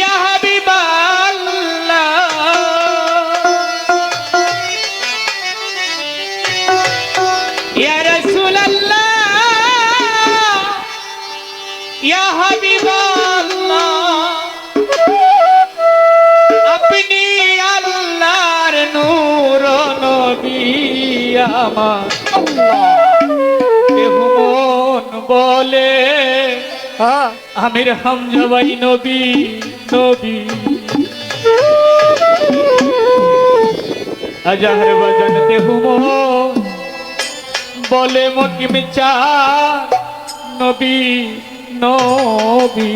ইয়া হাবিবাল্লাহ ইয়া রাসূলুল্লাহ ইয়া হাবিবাল্লাহ আপনি আল্লাহর নূর নবী আমার কেহ মন বলে আমির হামজা ভাই নবী নবী আজহার বাজান দেহু মন বলে মকিম চা নবী নবী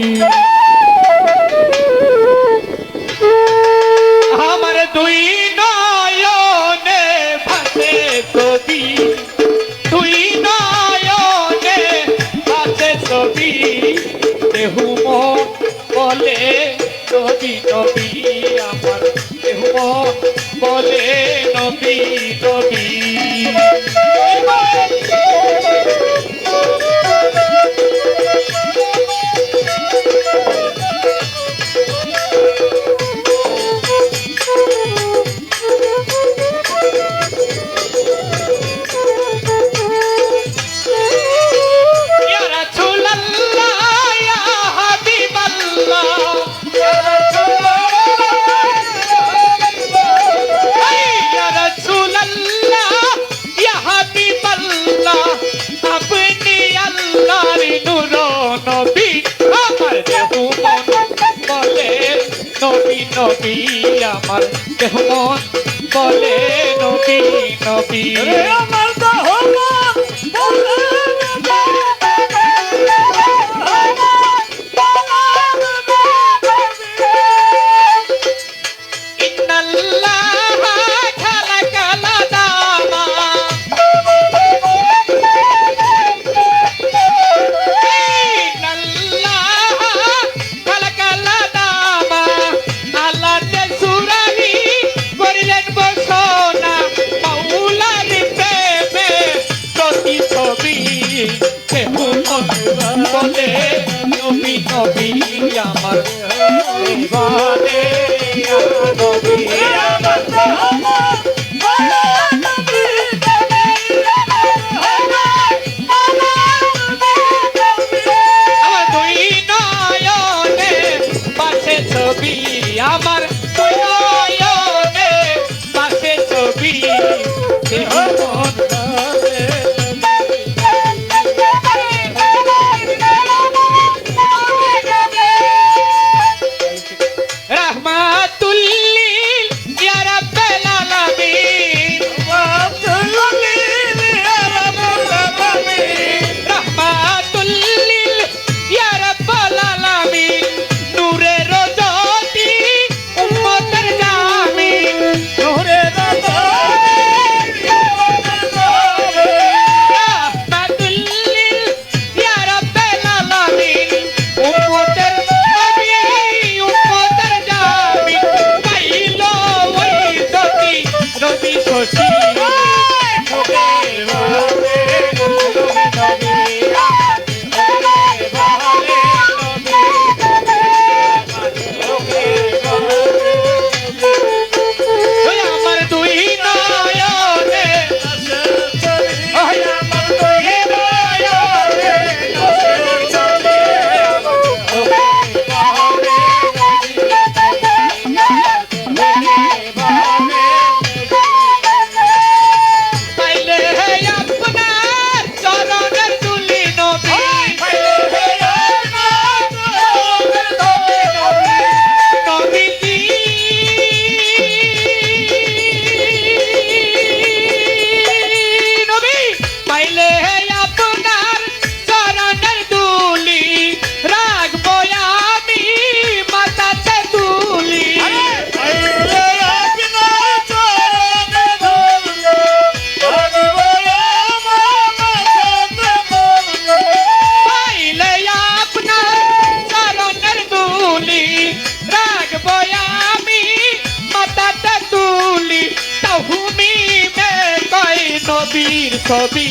আমার দুই নয়নে ভাসে ছবি দুই নয়নে ভাসে ছবি দেহু মন বলে নবী নবী আমার দেহু মন বলে নবী নবী নবী আমার দেহ মন বলে নবী নবী আমার দেহ মন বলে বলে নবী নবী আমার বলে নবী আমার দুই নয়নে পাশে ছবি আমার দুই নয়নে পাশে ছবি নবীর ছবি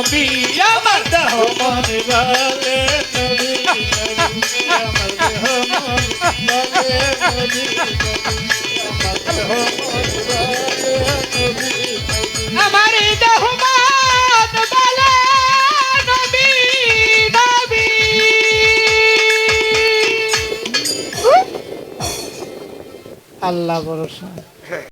নবী আমার দেহ মন বলে নবী নবী আমার দেহ মন বলে নবী আমার দেহ মন বলে নবী আমার দেহ মন বলে নবী নবী আল্লাহ ভরসা